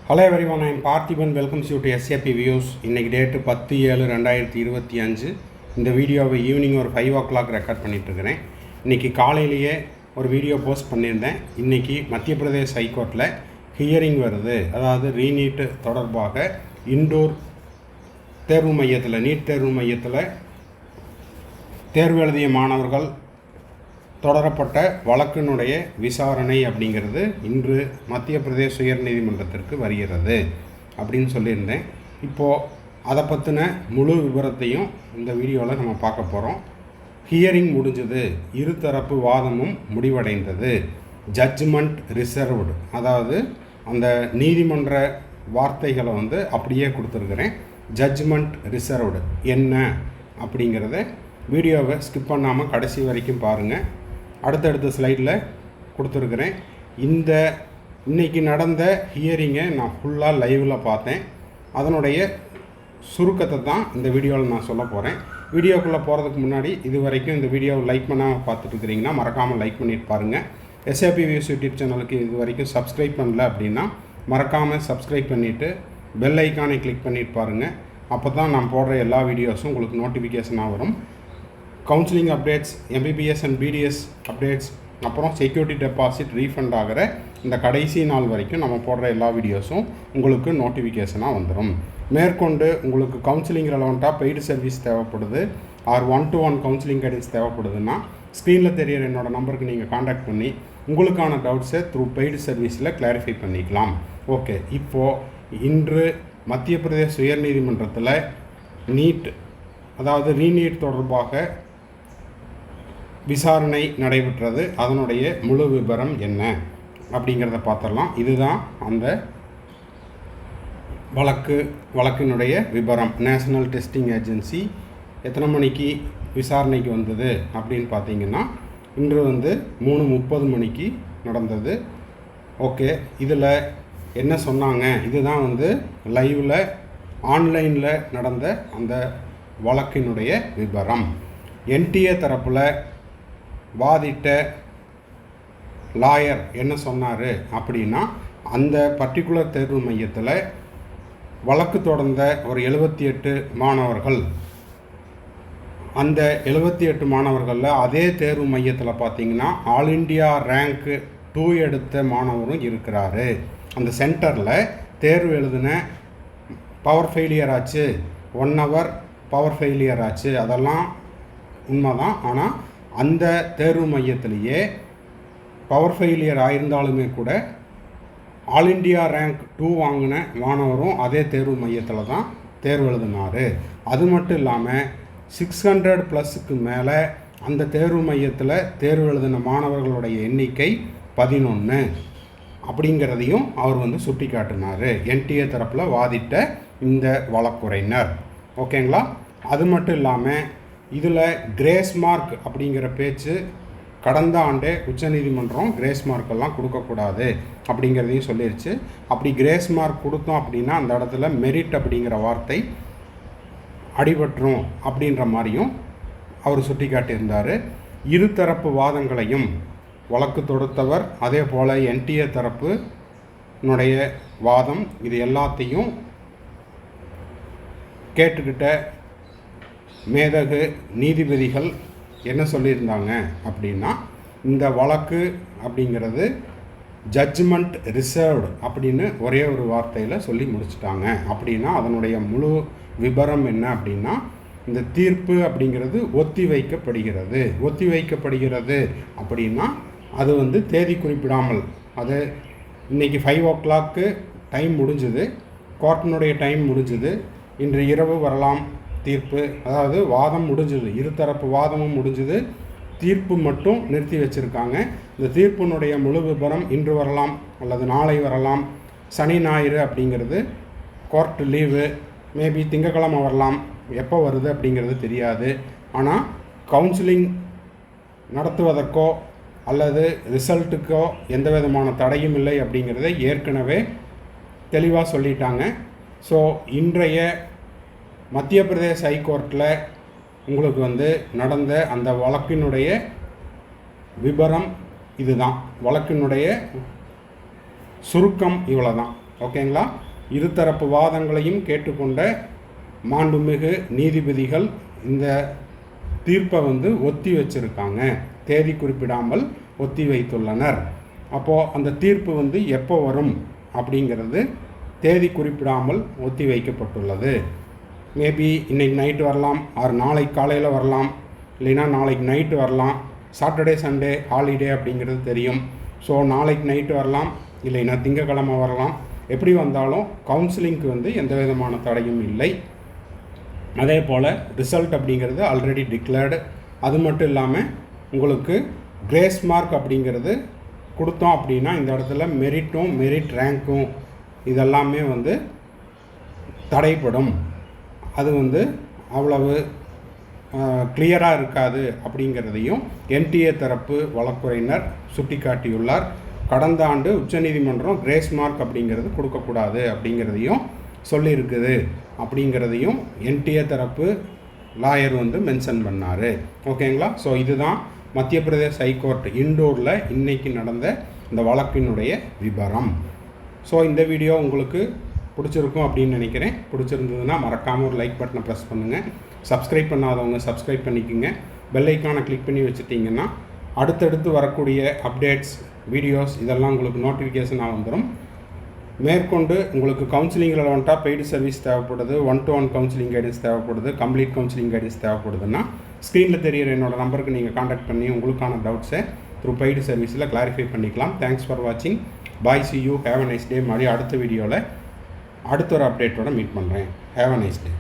Hello everyone, I'm Parthiban. Welcomes you to SAP views. இன்றைக்கி date 10/7/2025. இந்த வீடியோவை ஈவினிங் ஒரு 5 o'clock ரெக்கார்ட் பண்ணிகிட்ருக்கிறேன். இன்றைக்கி காலையிலேயே ஒரு வீடியோ போஸ்ட் பண்ணியிருந்தேன். இன்றைக்கி மத்திய பிரதேஷ் ஹைகோர்ட்டில் ஹியரிங் வருது. அதாவது ரீநீட் தொடர்பாக இண்டோர் தேர்வு மையத்தில், நீட் தேர்வு மையத்தில் தேர்வு எழுதிய மாணவர்கள் தொடரப்பட்ட வழக்கினுடைய விசாரணை அப்படிங்கிறது இன்று மத்திய பிரதேச உயர்நீதிமன்றத்திற்கு வருகிறது அப்படின்னு சொல்லியிருந்தேன். இப்போது அதை பற்றின முழு விவரத்தையும் இந்த வீடியோவில் நம்ம பார்க்க போகிறோம். ஹியரிங் முடிஞ்சது, இருதரப்பு வாதமும் முடிவடைந்தது. ஜட்ஜ்மெண்ட் ரிசர்வ்டு, அதாவது அந்த நீதிமன்ற வார்த்தைகளை அப்படியே கொடுத்துருக்குறேன். ஜட்ஜ்மெண்ட் ரிசர்வ்டு என்ன அப்படிங்கிறத வீடியோவை ஸ்கிப் பண்ணாமல் கடைசி வரைக்கும் பாருங்கள். அடுத்தடுத்த ஸ்லைடில் கொடுத்துருக்குறேன். இன்றைக்கி நடந்த ஹியரிங்கை நான் ஃபுல்லாக லைவில் பார்த்தேன். அதனுடைய சுருக்கத்தை தான் இந்த வீடியோவில் நான் சொல்ல போகிறேன். வீடியோக்குள்ளே போகிறதுக்கு முன்னாடி இது வரைக்கும் இந்த வீடியோவை லைக் பண்ணாமல் பார்த்துட்ருக்கிறீங்கன்னா மறக்காமல் லைக் பண்ணிட்டு பாருங்கள். எஸ்ஏபி வியூஸ் யூடியூப் சேனலுக்கு இது வரைக்கும் சப்ஸ்கிரைப் பண்ணல அப்படின்னா மறக்காமல் சப்ஸ்கிரைப் பண்ணிவிட்டு பெல் ஐக்கானை கிளிக் பண்ணிட்டு பாருங்கள். அப்போ தான் நான் போடுற எல்லா வீடியோஸும் உங்களுக்கு நோட்டிஃபிகேஷனாக வரும். Counselling updates, MBBS and BDS updates, அப்புறம் செக்யூரிட்டி டெபாசிட் ரீஃபண்ட் ஆகிற இந்த கடைசி நாள் வரைக்கும் நம்ம போடுற எல்லா வீடியோஸும் உங்களுக்கு நோட்டிஃபிகேஷனாக வந்துடும். மேற்கொண்டு உங்களுக்கு கவுன்சிலிங் ரெலவெண்ட்டாக பெய்டு சர்வீஸ் தேவைப்படுது, ஆர் 1-to-1 கவுன்சிலிங் கைடன்ஸ் தேவைப்படுதுன்னா ஸ்க்ரீனில் தெரியிற என்னோடய நம்பருக்கு நீங்கள் காண்டாக்ட் பண்ணி உங்களுக்கான டவுட்ஸை த்ரூ பெய்டு சர்வீஸில் கிளாரிஃபை பண்ணிக்கலாம். ஓகே, இப்போது இன்று மத்திய பிரதேச உயர்நீதிமன்றத்தில் நீட், அதாவது ரீநீட் தொடர்பாக விசாரணை நடைபெற்றது. அதனுடைய முழு விபரம் என்ன அப்படிங்கிறத பார்த்துடலாம். இதுதான் அந்த வழக்கினுடைய விபரம். நேஷனல் டெஸ்டிங் ஏஜென்சி எத்தனை மணிக்கு விசாரணைக்கு வந்தது அப்படின்னு பார்த்தீங்கன்னா இன்று 3:30 மணிக்கு நடந்தது. ஓகே, இதில் என்ன சொன்னாங்க? இதுதான் லைவில் ஆன்லைனில் நடந்த அந்த வழக்கினுடைய விபரம். என்டிஏ தரப்பில் வாதிட்ட லாயர் என்ன சொன்னார் அப்படின்னா, அந்த பர்டிகுலர் தேர்வு மையத்தில் வழக்கு தொடர்ந்த ஒரு 78 மாணவர்கள், அந்த 78 மாணவர்களில் அதே தேர்வு மையத்தில் பார்த்திங்கன்னா ஆல் இண்டியா ரேங்க்கு 2 எடுத்த மாணவரும் இருக்கிறாரு. அந்த சென்டரில் தேர்வு எழுதின பவர் ஃபெயிலியர் ஆச்சு, 1 hour பவர் ஃபெயிலியர் ஆச்சு, அதெல்லாம் உண்மைதான். ஆனால் அந்த தேர்வு மையத்திலேயே பவர் ஃபெயிலியர் ஆயிருந்தாலுமே கூட ஆல் இண்டியா ரேங்க் 2 வாங்கின மாணவரும் அதே தேர்வு மையத்தில் தான் தேர்வு எழுதினார். அது மட்டும் இல்லாமல் 600+ மேலே அந்த தேர்வு மையத்தில் தேர்வு எழுதின மாணவர்களுடைய எண்ணிக்கை 11 அப்படிங்கிறதையும் அவர் சுட்டி காட்டினார். என்டிஏ தரப்பில் வாதிட்ட இந்த வழக்குரைஞர். ஓகேங்களா? அது மட்டும் இல்லாமல் இதில் கிரேஸ் மார்க் அப்படிங்கிற பேச்சு கடந்த ஆண்டே உச்சநீதிமன்றம் கிரேஸ் மார்க்கெல்லாம் கொடுக்கக்கூடாது அப்படிங்கிறதையும் சொல்லிடுச்சு. அப்படி கிரேஸ் மார்க் கொடுத்தோம் அப்படின்னா அந்த இடத்துல மெரிட் அப்படிங்கிற வார்த்தை அடிபட்டுரும் அப்படின்ற மாதிரியும் அவர் சுட்டி காட்டியிருந்தார். இருதரப்பு வாதங்களையும் வழக்கு தொடுத்தவர், அதே போல் என்டிஏ தரப்புனுடைய வாதம், இது எல்லாத்தையும் கேட்டுக்கிட்ட மேதகு நீதிபதிகள் என்ன சொல்லியிருந்தாங்க அப்படின்னா, இந்த வழக்கு அப்படிங்கிறது ஜட்ஜ்மெண்ட் ரிசர்வ்டு அப்படின்னு ஒரே ஒரு வார்த்தையில் சொல்லி முடிச்சிட்டாங்க. அப்படின்னா அதனுடைய முழு விபரம் என்ன அப்படின்னா, இந்த தீர்ப்பு அப்படிங்கிறது ஒத்தி வைக்கப்படுகிறது அப்படின்னா அது தேதி குறிப்பிடாமல், அது இன்றைக்கி 5 o'clock டைம் முடிஞ்சுது, கோர்ட்டினுடைய டைம் முடிஞ்சுது, இன்று இரவு வரலாம் தீர்ப்பு. அதாவது வாதம் முடிஞ்சுது, இருதரப்பு வாதமும் முடிஞ்சுது, தீர்ப்பு மட்டும் நிறுத்தி வச்சுருக்காங்க. இந்த தீர்ப்பினுடைய முழு விபரம் இன்று வரலாம் அல்லது நாளை வரலாம். சனி ஞாயிறு அப்படிங்கிறது கோர்ட் லீவு, மேபி திங்கக்கிழமை வரலாம். எப்போ வருது அப்படிங்கிறது தெரியாது. ஆனால் கவுன்சிலிங் நடத்துவதற்கோ அல்லது ரிசல்ட்டுக்கோ எந்த விதமான தடையும் இல்லை அப்படிங்கிறத ஏற்கனவே தெளிவாக சொல்லிட்டாங்க. ஸோ இன்றைய மத்திய பிரதேச ஹைகோர்ட்டில் உங்களுக்கு நடந்த அந்த வழக்கினுடைய விபரம் இதுதான். வழக்கினுடைய சுருக்கம் இவ்வளோ தான். ஓகேங்களா. இருதரப்பு வாதங்களையும் கேட்டுக்கொண்ட மாண்புமிகு நீதிபதிகள் இந்த தீர்ப்பை ஒத்தி வச்சுருக்காங்க, தேதி குறிப்பிடாமல் ஒத்தி வைத்துள்ளனர். அப்போது அந்த தீர்ப்பு எப்போ வரும் அப்படிங்கிறது தேதி குறிப்பிடாமல் ஒத்தி வைக்கப்பட்டுள்ளது. மேபி இன்றைக்கி நைட்டு வரலாம், ஆர் நாளைக்கு காலையில் வரலாம், இல்லைன்னா நாளைக்கு நைட்டு வரலாம். சாட்டர்டே சண்டே ஹாலிடே அப்படிங்கிறது தெரியும். ஸோ நாளைக்கு நைட்டு வரலாம், இல்லைன்னா திங்கக்கிழமை வரலாம். எப்படி வந்தாலும் கவுன்சிலிங்க்கு எந்த விதமான தடையும் இல்லை. அதே போல் ரிசல்ட் அப்படிங்கிறது ஆல்ரெடி டிக்ளேர்டு. அது மட்டும் இல்லாமல் உங்களுக்கு கிரேஸ் மார்க் அப்படிங்கிறது கொடுத்தோம் அப்படின்னா இந்த இடத்துல மெரிட் ரேங்க்கும் இதெல்லாமே தடைப்படும். அது அவ்வளவு கிளியராக இருக்காது அப்படிங்கிறதையும் என்டிஏ தரப்பு வழக்குரைஞர் சுட்டிக்காட்டியுள்ளார். கடந்த ஆண்டு உச்சநீதிமன்றம் கிரேஸ் மார்க் அப்படிங்கிறது கொடுக்கக்கூடாது அப்படிங்கிறதையும் சொல்லியிருக்குது அப்படிங்கிறதையும் என்டிஏ தரப்பு லாயர் மென்ஷன் பண்ணார். ஓகேங்களா. ஸோ இதுதான் மத்திய பிரதேச ஹைகோர்ட் இண்டோரில் இன்றைக்கி நடந்த இந்த வழக்கினுடைய விபரம். ஸோ இந்த வீடியோ உங்களுக்கு பிடிச்சிருக்கும் அப்படின்னு நினைக்கிறேன். பிடிச்சிருந்ததுன்னா மறக்காமல் ஒரு லைக் பட்டனை ப்ரெஸ் பண்ணுங்கள். சப்ஸ்கிரைப் பண்ணாதவங்க சப்ஸ்கிரைப் பண்ணிக்கோங்க. பெல் ஐக்கானை கிளிக் பண்ணி வச்சுட்டிங்கன்னா அடுத்தடுத்து வரக்கூடிய அப்டேட்ஸ், வீடியோஸ் இதெல்லாம் உங்களுக்கு நோட்டிஃபிகேஷனாக வந்துடும். மேற்கொண்டு உங்களுக்கு கவுன்சிலிங்கில் பெய்டு சர்வீஸ் தேவைப்படுது, 1-to-1 கவுன்சிலிங் கைடன்ஸ் தேவைப்படுது, கம்ப்ளீட் கவுன்சிலிங் கைடன்ஸ் தேவைப்படுதுன்னா ஸ்க்ரீனில் தெரிகிற என்னோடய நம்பருக்கு நீங்கள் காண்டாக்ட் பண்ணி உங்களுக்கான டவுட்ஸை த்ரூ பெய்டு சர்வீஸில் கிளாரிஃபை பண்ணிக்கலாம். தேங்க்ஸ் ஃபார் வாட்சிங். Bye, see you, have a nice day. மாதிரி அடுத்த வீடியோவில் அடுத்த ஒரு அப்டேட்டோட மீட் பண்ணுறேன். Have a nice day.